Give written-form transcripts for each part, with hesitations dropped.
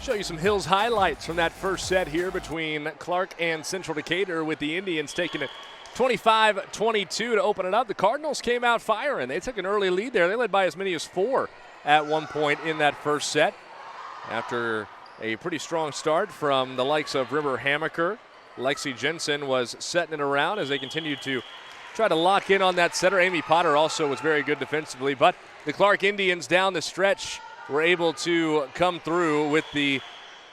Show you some Hills highlights from that first set here between Clarke and Central Decatur, with the Indians taking it 25-22 to open it up. The Cardinals came out firing. They took an early lead there. They led by as many as 4 at one point in that first set. After a pretty strong start from the likes of River Hammaker, Lexi Jensen was setting it around as they continued to try to lock in on that setter. Amy Potter also was very good defensively, but the Clarke Indians down the stretch were able to come through with the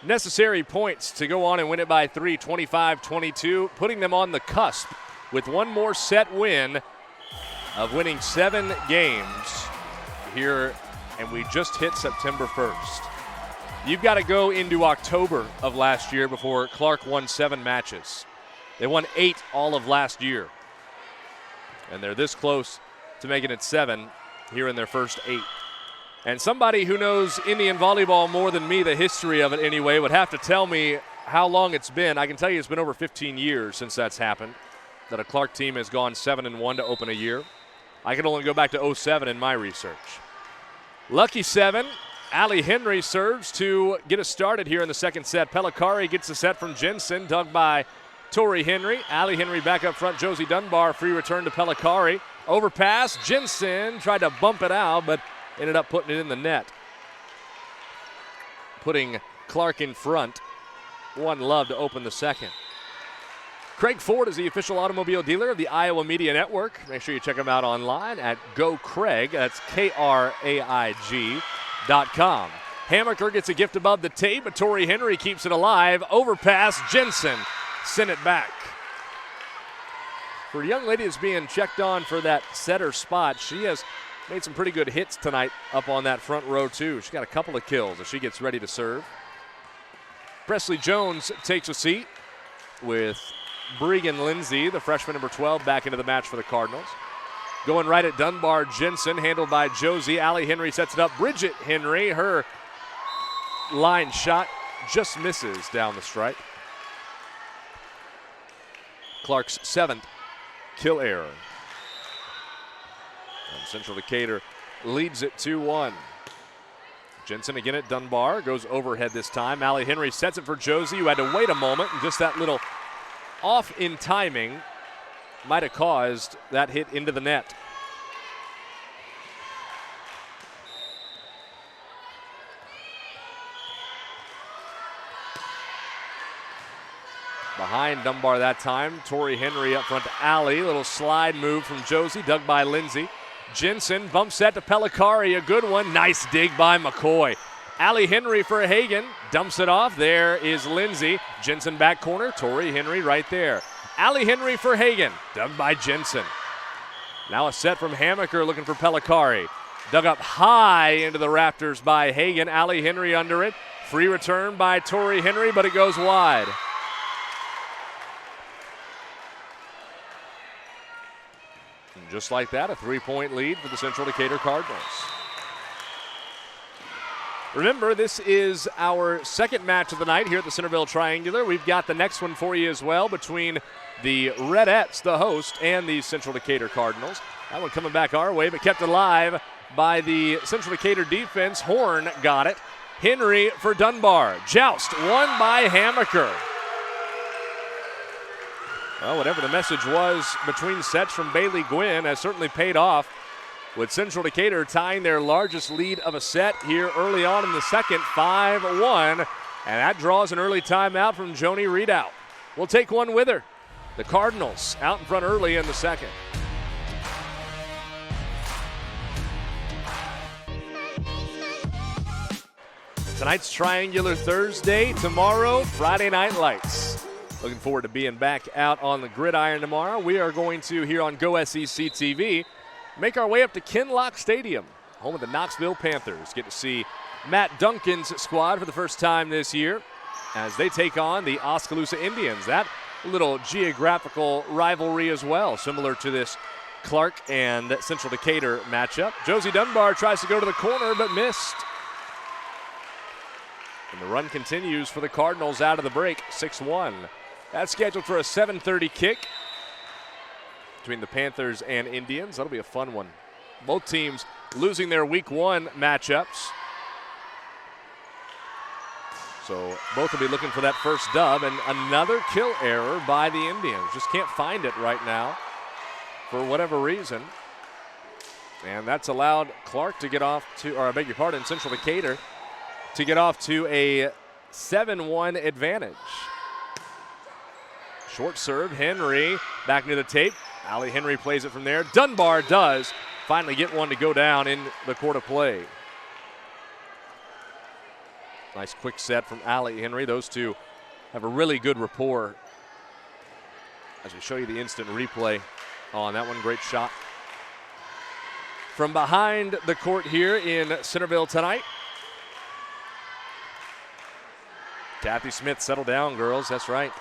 necessary points to go on and win it by 3, 25-22, putting them on the cusp with one more set win of winning 7 games here, and we just hit September 1st. You've got to go into October of last year before Clarke won 7 matches. They won 8 all of last year, and they're this close to making it 7 here in their first 8. And somebody who knows Indian volleyball more than me, the history of it anyway, would have to tell me how long it's been. I can tell you it's been over 15 years since that's happened, that a Clarke team has gone 7-1 to open a year. I can only go back to 07 in my research. Lucky 7, Allie Henry serves to get us started here in the second set. Pellicari gets the set from Jensen, dug by Tori Henry. Allie Henry back up front. Josie Dunbar, free return to Pellicari. Overpass, Jensen tried to bump it out, but ended up putting it in the net, putting Clarke in front. 1-love to open the second. Craig Ford is the official automobile dealer of the Iowa Media Network. Make sure you check him out online at GoCraig. That's KRAIG.com. Hammaker gets a gift above the tape, but Tori Henry keeps it alive. Overpass, Jensen sent it back. For a young lady that's being checked on for that setter spot, she has made some pretty good hits tonight up on that front row too. She's got a couple of kills as she gets ready to serve. Presley Jones takes a seat with Bregan Lindsay, the freshman number 12, back into the match for the Cardinals. Going right at Dunbar, Jensen, handled by Josie. Allie Henry sets it up. Bridget Henry, her line shot just misses down the stripe. Clarke's 7th kill error. And Central Decatur leads it 2-1. Jensen again at Dunbar, goes overhead this time. Allie Henry sets it for Josie, who had to wait a moment, and just that little off in timing might have caused that hit into the net. Behind Dunbar that time, Tori Henry up front to Allie. Little slide move from Josie, dug by Lindsay. Jensen bumps that to Pellicari, a good one. Nice dig by McCoy. Allie Henry for Hagan, dumps it off. There is Lindsay. Jensen back corner, Tori Henry right there. Allie Henry for Hagan, dug by Jensen. Now a set from Hammaker looking for Pellicari. Dug up high into the rafters by Hagan. Allie Henry under it. Free return by Tori Henry, but it goes wide. And just like that, a 3-point lead for the Central Decatur Cardinals. Remember, this is our second match of the night here at the Centerville Triangular. We've got the next one for you as well between the Redettes, the host, and the Central Decatur Cardinals. That one coming back our way, but kept alive by the Central Decatur defense. Horn got it. Henry for Dunbar. Joust won by Hammaker. Well, whatever the message was between sets from Bailey Gwynn has certainly paid off, with Central Decatur tying their largest lead of a set here early on in the second, 5-1. And that draws an early timeout from Joni Readout. We'll take one with her. The Cardinals out in front early in the second. Tonight's Triangular Thursday. Tomorrow, Friday Night Lights. Looking forward to being back out on the gridiron tomorrow. We are going to, here on Go SEC TV, make our way up to Kinloch Stadium, home of the Knoxville Panthers. Get to see Matt Duncan's squad for the first time this year as they take on the Oskaloosa Indians. That little geographical rivalry as well, similar to this Clarke and Central Decatur matchup. Josie Dunbar tries to go to the corner but missed. And the run continues for the Cardinals out of the break, 6-1. That's scheduled for a 7:30 kick between the Panthers and Indians. That'll be a fun one. Both teams losing their week 1 matchups. So both will be looking for that first dub, and another kill error by the Indians. Just can't find it right now for whatever reason. And that's allowed Clarke to get off to, or I beg your pardon, Central Decatur to get off to a 7-1 advantage. Short serve, Henry back into the tape. Allie Henry plays it from there. Dunbar does finally get one to go down in the court of play. Nice quick set from Allie Henry. Those two have a really good rapport. As we show you the instant replay on that one, great shot. From behind the court here in Centerville tonight. Kathy Smith, settle down, girls. That's right.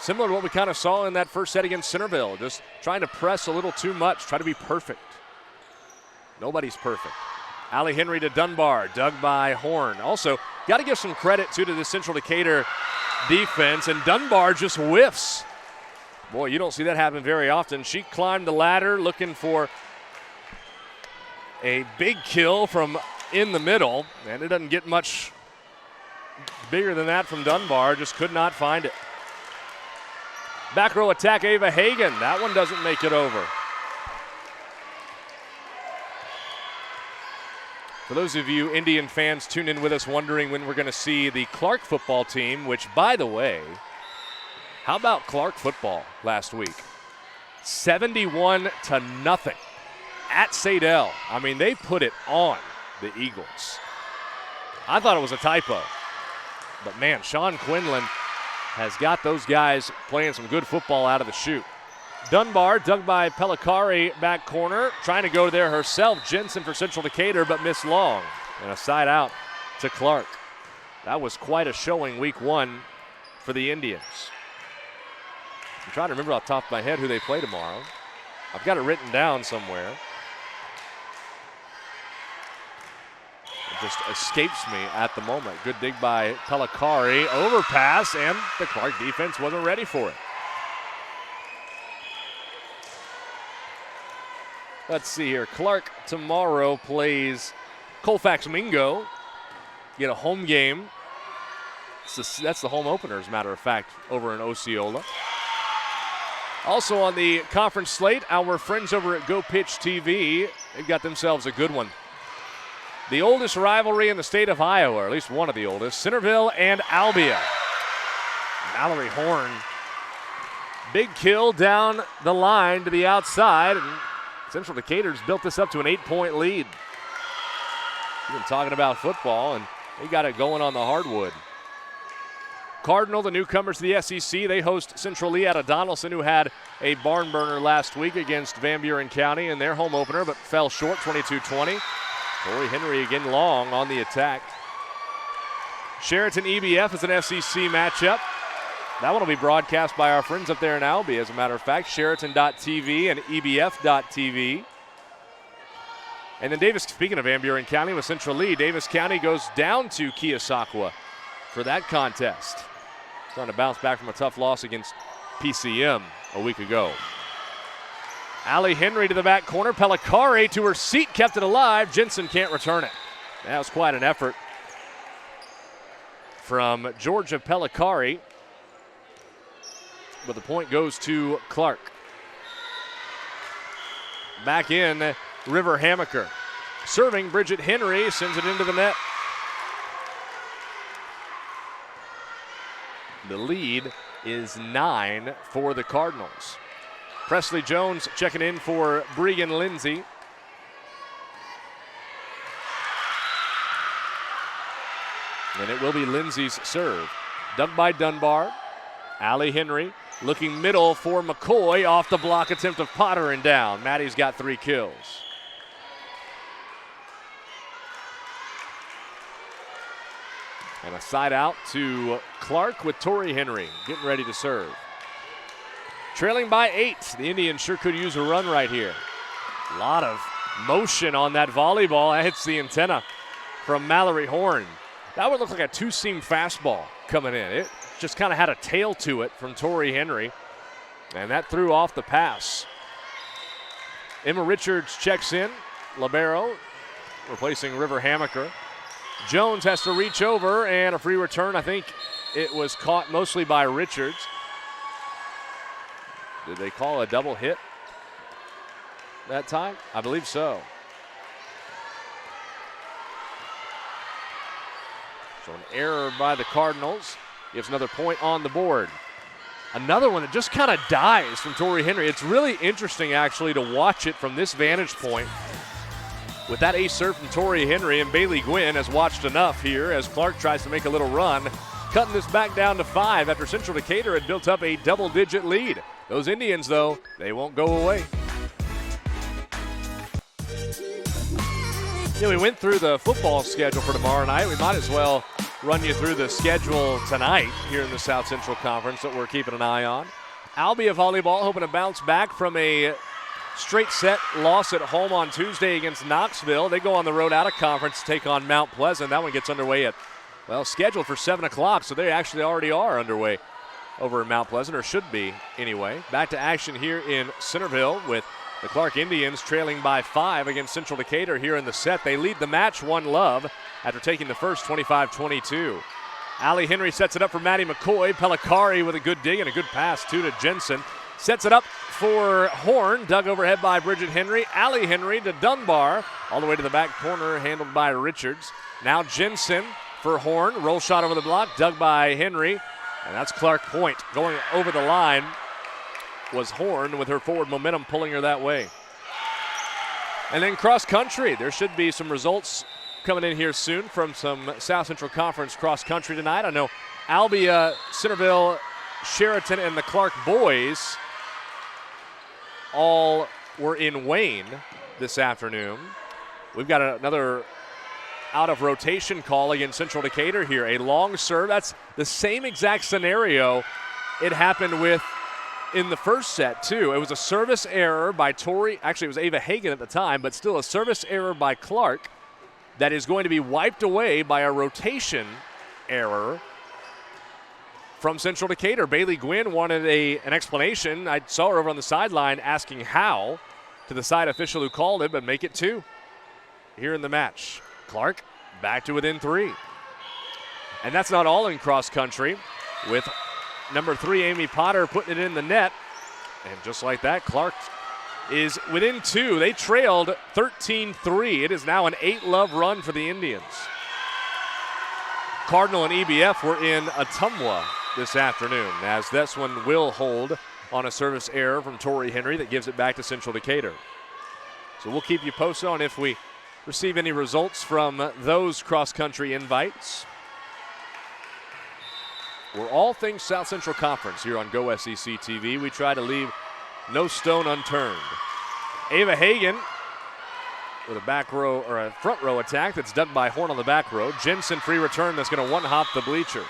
Similar to what we kind of saw in that first set against Centerville. Just trying to press a little too much, try to be perfect. Nobody's perfect. Allie Henry to Dunbar, dug by Horn. Also, got to give some credit, too, to the Central Decatur defense, and Dunbar just whiffs. Boy, you don't see that happen very often. She climbed the ladder looking for a big kill from in the middle, and it doesn't get much bigger than that from Dunbar. Just could not find it. Back row attack, Ava Hagan. That one doesn't make it over. For those of you Indian fans tuned in with us wondering when we're going to see the Clarke football team, which, by the way, how about Clarke football last week? 71-0 at Sadell. I mean, they put it on the Eagles. I thought it was a typo. But, man, Sean Quinlan has got those guys playing some good football out of the chute. Dunbar, dug by Pelicari, back corner, trying to go there herself. Jensen for Central Decatur, but missed long. And a side out to Clarke. That was quite a showing week one for the Indians. I'm trying to remember off the top of my head who they play tomorrow. I've got it written down somewhere. It just escapes me at the moment. Good dig by Pelicari. Overpass, and the Clarke defense wasn't ready for it. Let's see here. Clarke tomorrow plays Colfax Mingo. Get a home game. That's the home opener, as a matter of fact, over in Osceola. Also on the conference slate, our friends over at Go Pitch TV, they've got themselves a good one. The oldest rivalry in the state of Iowa, or at least one of the oldest, Centerville and Albia. Mallory Horn, big kill down the line to the outside, and Central Decatur's built this up to an 8-point lead. We've been talking about football, and they got it going on the hardwood. Cardinal, the newcomers to the SEC, they host Central Lee out of Donaldson, who had a barn burner last week against Van Buren County in their home opener, but fell short, 22-20. Tori Henry again long on the attack. Sheraton EBF is an SEC matchup. That one will be broadcast by our friends up there in Albia, as a matter of fact, Sheraton.tv and EBF.tv. And then Davis, speaking of Van Buren County with Central Lee, Davis County goes down to Keosauqua for that contest. Trying to bounce back from a tough loss against PCM a week ago. Allie Henry to the back corner. Pelicari to her seat, kept it alive. Jensen can't return it. That was quite an effort from Georgia Pelicari. But the point goes to Clarke. Back in, River Hamaker. Serving, Bridget Henry sends it into the net. The lead is 9 for the Cardinals. Presley Jones checking in for Bregan Lindsay. And it will be Lindsay's serve. Dug by Dunbar. Allie Henry looking middle for McCoy. Off the block attempt of Potter and down. Maddie's got 3 kills. And a side out to Clarke with Tori Henry getting ready to serve. Trailing by 8. The Indians sure could use a run right here. A lot of motion on that volleyball. That hits the antenna from Mallory Horn. That would look like a two-seam fastball coming in. It just kind of had a tail to it from Tori Henry. And that threw off the pass. Emma Richards checks in. Libero replacing River Hamaker. Jones has to reach over, and a free return. I think it was caught mostly by Richards. Did they call a double hit that time? I believe so. So an error by the Cardinals gives another point on the board. Another one that just kind of dies from Tori Henry. It's really interesting, actually, to watch it from this vantage point. With that ace serve from Tori Henry, and Bailey Gwynn has watched enough here as Clarke tries to make a little run, cutting this back down to 5 after Central Decatur had built up a double-digit lead. Those Indians, though, they won't go away. We went through the football schedule for tomorrow night. We might as well run you through the schedule tonight here in the South Central Conference that we're keeping an eye on. Albia volleyball hoping to bounce back from a straight set loss at home on Tuesday against Knoxville. They go on the road out of conference to take on Mount Pleasant. That one gets underway at, scheduled for 7 o'clock, so they actually already are underway over in Mount Pleasant, or should be anyway. Back to action here in Centerville with the Clarke Indians trailing by 5 against Central Decatur here in the set. They lead the match 1-love after taking the first 25-22. Allie Henry sets it up for Maddie McCoy. Pellicari with a good dig and a good pass, too, to Jensen. Sets it up for Horn, dug overhead by Bridget Henry. Allie Henry to Dunbar, all the way to the back corner, handled by Richards. Now Jensen for Horn, roll shot over the block, dug by Henry, and that's Clarke point. Going over the line was Horn with her forward momentum pulling her that way. And then cross country, there should be some results coming in here soon from some South Central Conference cross country tonight. I know Albia, Centerville, Sheraton, and the Clarke boys all were in Wayne this afternoon. We've got another out of rotation call against Central Decatur here. A long serve. That's the same exact scenario it happened with in the first set, too. It was a service error by Tori. Actually, it was Ava Hagen at the time, but still a service error by Clarke that is going to be wiped away by a rotation error from Central Decatur. Bailey Gwynn wanted an explanation. I saw her over on the sideline asking how to the side official who called it, but make it 2 here in the match. Clarke back to within 3. And that's not all in cross country, with number 3, Amy Potter, putting it in the net. And just like that, Clarke is within 2. They trailed 13-3. It is now an 8-love run for the Indians. Cardinal and EBF were in Ottumwa this afternoon, as this one will hold on a service error from Tori Henry that gives it back to Central Decatur. So we'll keep you posted on if we receive any results from those cross-country invites. We're all things South Central Conference here on Go SEC TV. We try to leave no stone unturned. Ava Hagen with a back row or a front row attack that's dug by Horn on the back row. Jensen free return that's going to one-hop the bleachers.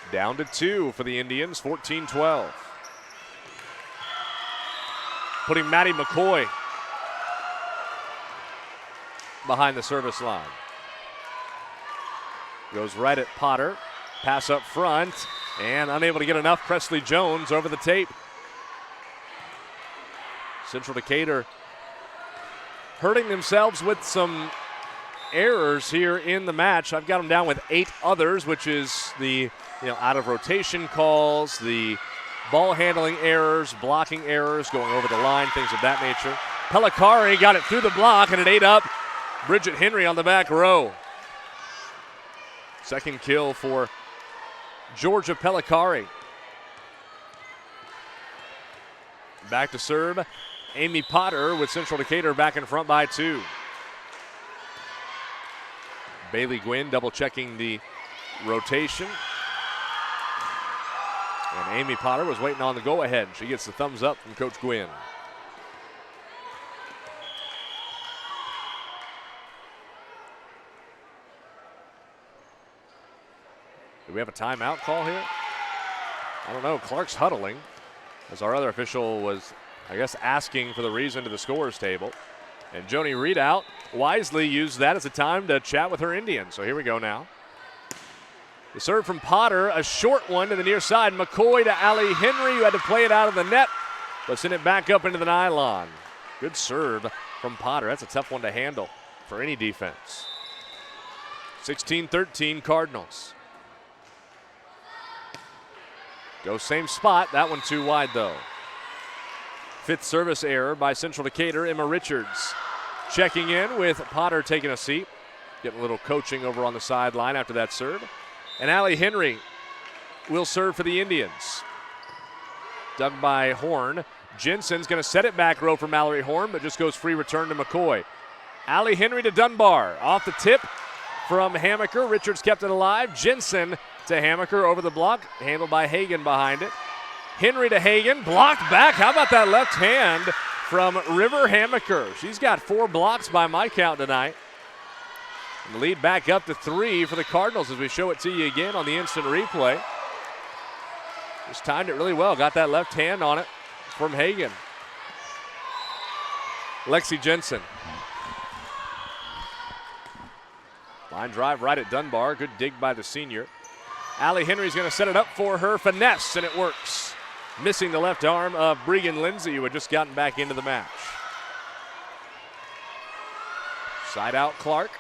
Down to 2 for the Indians, 14-12. Putting Maddie McCoy behind the service line. Goes right at Potter. Pass up front, and unable to get enough. Presley Jones over the tape. Central Decatur hurting themselves with some errors here in the match. I've got them down with 8 others, which is the out of rotation calls, the ball handling errors, blocking errors, going over the line, things of that nature. Pellicari got it through the block, and it ate up Bridget Henry on the back row. Second kill for Georgia Pellicari. Back to serve, Amy Potter with Central Decatur back in front by 2. Bailey Gwynn double checking the rotation. And Amy Potter was waiting on the go-ahead. She gets the thumbs up from Coach Gwynn. Do we have a timeout call here? I don't know. Clarke's huddling, as our other official was, asking for the reason to the scorers table. And Joni Reedout wisely used that as a time to chat with her Indians. So here we go now. The serve from Potter, a short one to the near side. McCoy to Allie Henry, who had to play it out of the net, but sent it back up into the nylon. Good serve from Potter. That's a tough one to handle. for any defense. 16-13 Cardinals. Go same spot. That one too wide though. Fifth service error by Central Decatur. Emma Richards checking in with Potter taking a seat. Getting a little coaching over on the sideline after that serve. And Allie Henry will serve for the Indians. Dug by Horn. Jensen's going to set it back row for Mallory Horn, but just goes free return to McCoy. Allie Henry to Dunbar. Off the tip from Hamaker. Richards kept it alive. Jensen to Hamaker over the block. Handled by Hagan behind it. Henry to Hagan. Blocked back. How about that left hand from River Hamaker? She's got 4 blocks by my count tonight. And the lead back up to 3 for the Cardinals as we show it to you again on the instant replay. Just timed it really well. Got that left hand on it from Hagan. Lexi Jensen. Line drive right at Dunbar. Good dig by the senior. Allie Henry's going to set it up for her. Finesse, and it works. Missing the left arm of Bregan Lindsay, who had just gotten back into the match. Side out Clarke.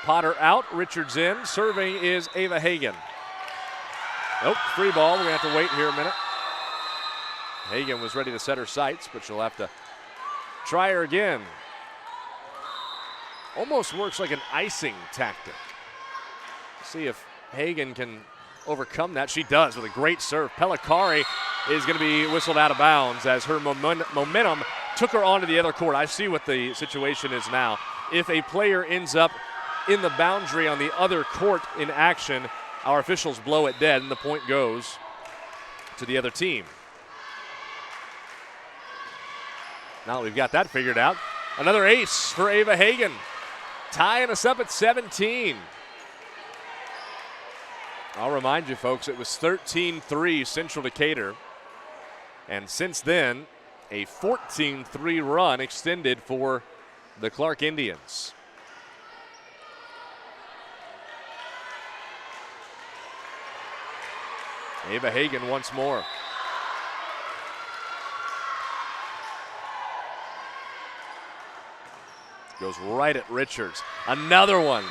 Potter out. Richards in. Serving is Ava Hagan. Nope, free ball. We're going to have to wait here a minute. Hagan was ready to set her sights, but she'll have to try her again. Almost works like an icing tactic. See if Hagan can overcome that. She does with a great serve. Pellicari is going to be whistled out of bounds as her momentum took her onto the other court. I see what the situation is now. If a player ends up in the boundary on the other court in action, our officials blow it dead and the point goes to the other team. Now that we've got that figured out, another ace for Ava Hagan, tying us up at 17. I'll remind you folks, it was 13-3 Central Decatur, and since then a 14-3 run extended for the Clarke Indians. Ava Hagan once more. Goes right at Richards. Another one.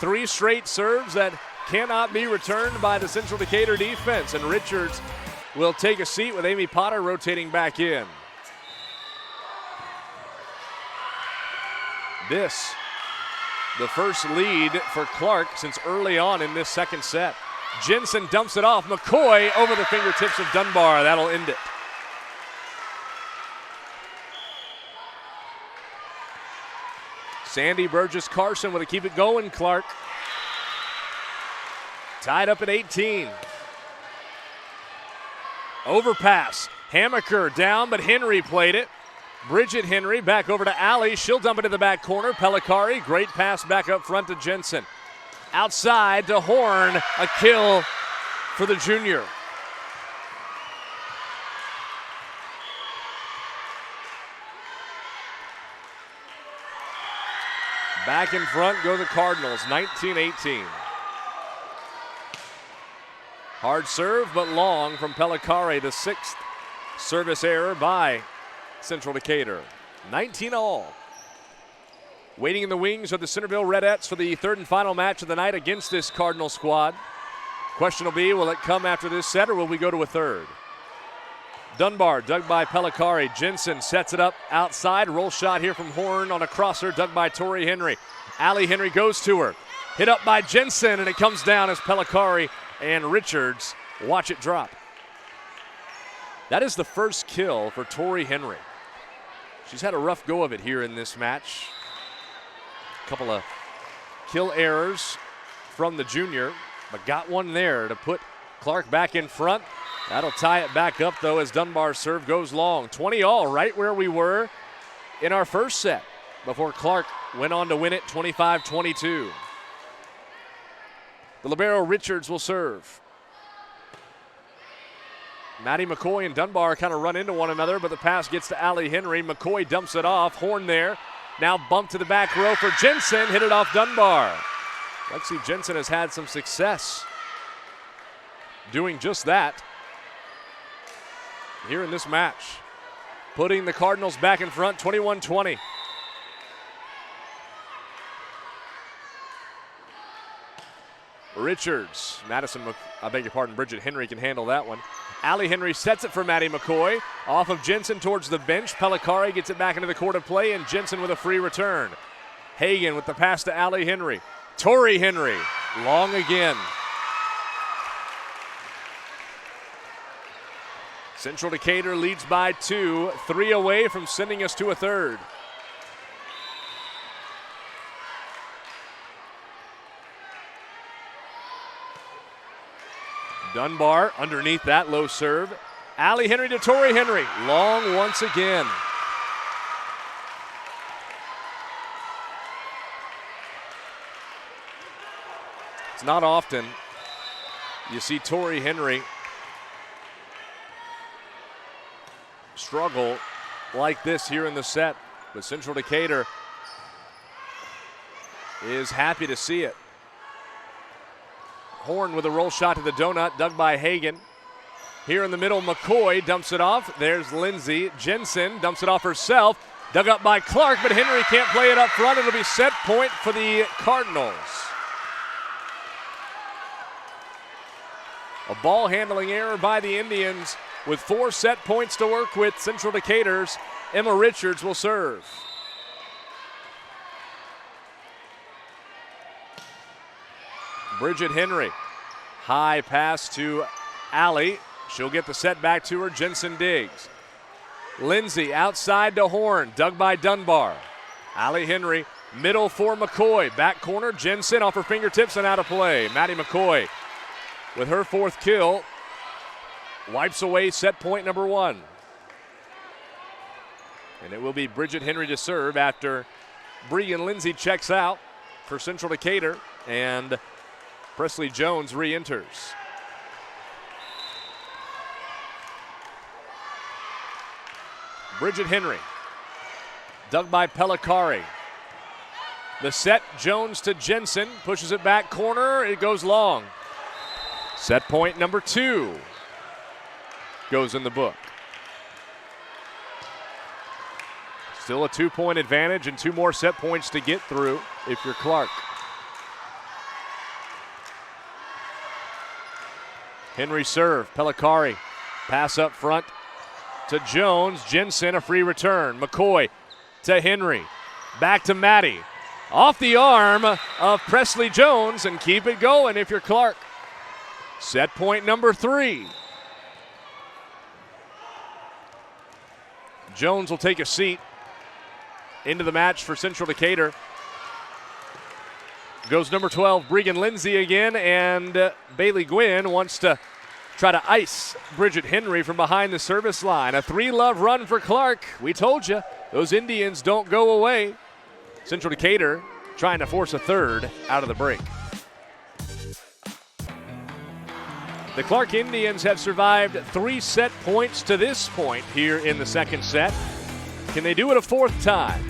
3 straight serves that cannot be returned by the Central Decatur defense, and Richards will take a seat with Amy Potter rotating back in. This, the first lead for Clarke since early on in this second set. Jensen dumps it off. McCoy over the fingertips of Dunbar. That'll end it. Sandy Burgess Carson will keep it going, Clarke. Tied up at 18. Overpass. Hamaker down, but Henry played it. Bridget Henry back over to Allie. She'll dump it to the back corner. Pellicari, great pass back up front to Jensen. Outside to Horn, a kill for the junior. Back in front go the Cardinals, 19-18. Hard serve, but long from Pellicari, the 6th service error by Central Decatur. 19-all. Waiting in the wings are the Centerville Redettes for the 3rd and final match of the night against this Cardinal squad. Question will be, will it come after this set or will we go to a 3rd? Dunbar dug by Pellicari. Jensen sets it up outside. Roll shot here from Horn on a crosser dug by Tori Henry. Allie Henry goes to her. Hit up by Jensen, and it comes down as Pellicari and Richards watch it drop. That is the first kill for Tori Henry. She's had a rough go of it here in this match. A couple of kill errors from the junior, but got one there to put Clarke back in front. That'll tie it back up, though, as Dunbar's serve goes long. 20-all, right where we were in our first set before Clarke went on to win it 25-22. The libero Richards will serve. Maddie McCoy and Dunbar kind of run into one another, but the pass gets to Allie Henry. McCoy dumps it off. Horn there. Now bumped to the back row for Jensen. Hit it off Dunbar. Lexi Jensen has had some success doing just that here in this match, putting the Cardinals back in front 21-20. Richards. Bridget Henry can handle that one. Allie Henry sets it for Maddie McCoy. Off of Jensen towards the bench. Pellicari gets it back into the court of play, and Jensen with a free return. Hagan with the pass to Allie Henry. Tori Henry, long again. Central Decatur leads by 2, 3 away from sending us to a third. Dunbar underneath that low serve. Allie Henry to Tori Henry, long once again. It's not often you see Tori Henry struggle like this here in the set, but Central Decatur is happy to see it. Horn with a roll shot to the donut, dug by Hagan. Here in the middle, McCoy dumps it off. There's Lindsay. Jensen dumps it off herself. Dug up by Clarke, but Henry can't play it up front. It'll be set point for the Cardinals. A ball handling error by the Indians. With 4 set points to work with, Central Decatur's Emma Richards will serve. Bridget Henry, high pass to Allie. She'll get the set back to her. Jensen digs. Lindsay outside to Horn, dug by Dunbar. Allie Henry, middle for McCoy. Back corner, Jensen off her fingertips and out of play. Maddie McCoy with her 4th kill. Wipes away set point number 1. And it will be Bridget Henry to serve after Bregan Lindsay checks out for Central Decatur. And Presley Jones re-enters. Bridget Henry, dug by Pellicari. The set, Jones to Jensen, pushes it back corner, it goes long. Set point number 2 goes in the book. Still a 2-point advantage and 2 more set points to get through if you're Clarke. Henry serve, Pellicari, pass up front to Jones. Jensen, a free return. McCoy to Henry, back to Maddie. Off the arm of Presley Jones, and keep it going if you're Clarke. Set point number 3. Jones will take a seat into the match for Central Decatur. Goes number 12, Bregan Lindsay again, and Bailey Gwynn wants to try to ice Bridget Henry from behind the service line. A 3-love run for Clarke. We told you, those Indians don't go away. Central Decatur trying to force a third out of the break. The Clarke Indians have survived 3 set points to this point here in the second set. Can they do it a 4th time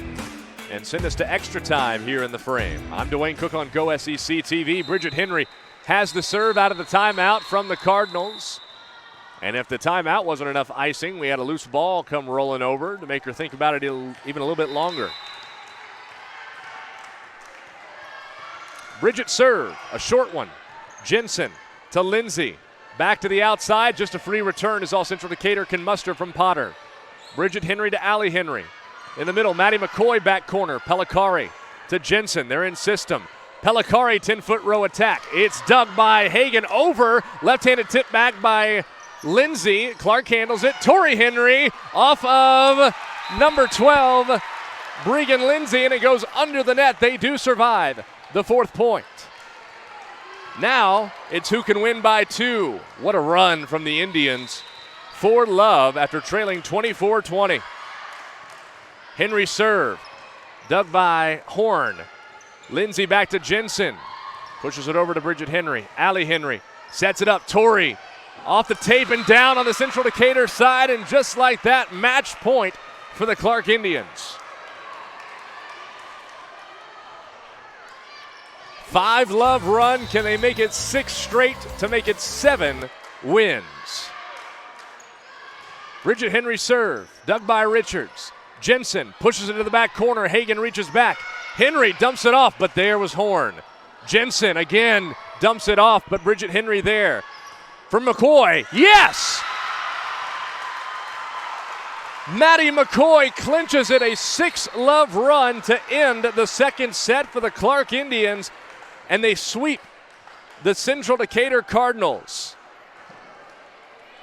and send us to extra time here in the frame? I'm Dewayne Cook on Go SEC TV. Bridget Henry has the serve out of the timeout from the Cardinals. And if the timeout wasn't enough icing, we had a loose ball come rolling over to make her think about it even a little bit longer. Bridget serve, a short one. Jensen to Lindsay. Back to the outside, just a free return is all Central Decatur can muster from Potter. Bridget Henry to Allie Henry. In the middle, Maddie McCoy back corner. Pellicari to Jensen, they're in system. Pellicari, 10-foot row attack. It's dug by Hagan over. Left-handed tip back by Lindsay. Clarke handles it. Tori Henry off of number 12, Bregan Lindsay, and it goes under the net. They do survive the 4th point. Now it's who can win by 2. What a run from the Indians. 4-love after trailing 24-20. Henry serve, dug by Horn. Lindsay back to Jensen. Pushes it over to Bridget Henry. Allie Henry sets it up. Tori off the tape and down on the Central Decatur side, and just like that, match point for the Clarke Indians. 5-love run. Can they make it 6 straight to make it 7 wins? Bridget Henry serve, dug by Richards. Jensen pushes it to the back corner. Hagan reaches back. Henry dumps it off, but there was Horn. Jensen again dumps it off, but Bridget Henry there. From McCoy, yes! Maddie McCoy clinches it, a 6-love run to end the second set for the Clarke Indians, and they sweep the Central Decatur Cardinals.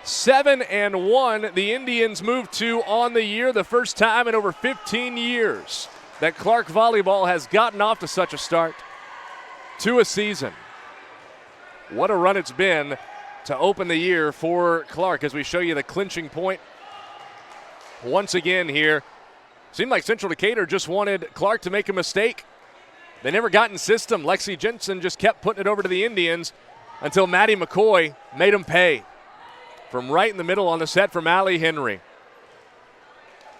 7-1, the Indians move to on the year, the first time in over 15 years that Clarke Volleyball has gotten off to such a start to a season. What a run it's been to open the year for Clarke as we show you the clinching point once again here. Seemed like Central Decatur just wanted Clarke to make a mistake. They never got in system. Lexi Jensen just kept putting it over to the Indians until Maddie McCoy made them pay. From right in the middle on the set from Allie Henry.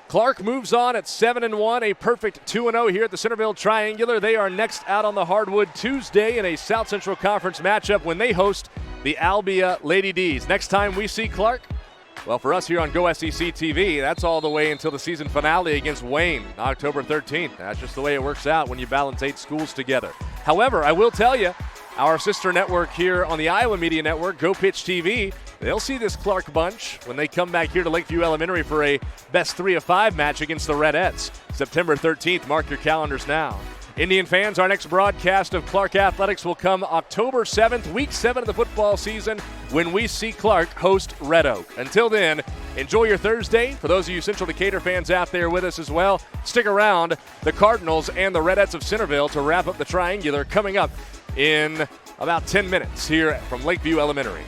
Clarke moves on at 7-1, a perfect 2-0 here at the Centerville Triangular. They are next out on the hardwood Tuesday in a South Central Conference matchup when they host the Albia Lady D's. Next time we see Clarke, well, for us here on Go SEC TV, that's all the way until the season finale against Wayne, October 13th. That's just the way it works out when you balance 8 schools together. However, I will tell you, our sister network here on the Iowa Media Network, Go Pitch TV, they'll see this Clarke bunch when they come back here to Lakeview Elementary for a best 3 of 5 match against the Redettes. September 13th, mark your calendars now. Indian fans, our next broadcast of Clarke Athletics will come October 7th, week 7 of the football season, when we see Clarke host Red Oak. Until then, enjoy your Thursday. For those of you Central Decatur fans out there with us as well, stick around. The Cardinals and the Redettes of Centerville to wrap up the Triangular coming up in about 10 minutes here from Lakeview Elementary.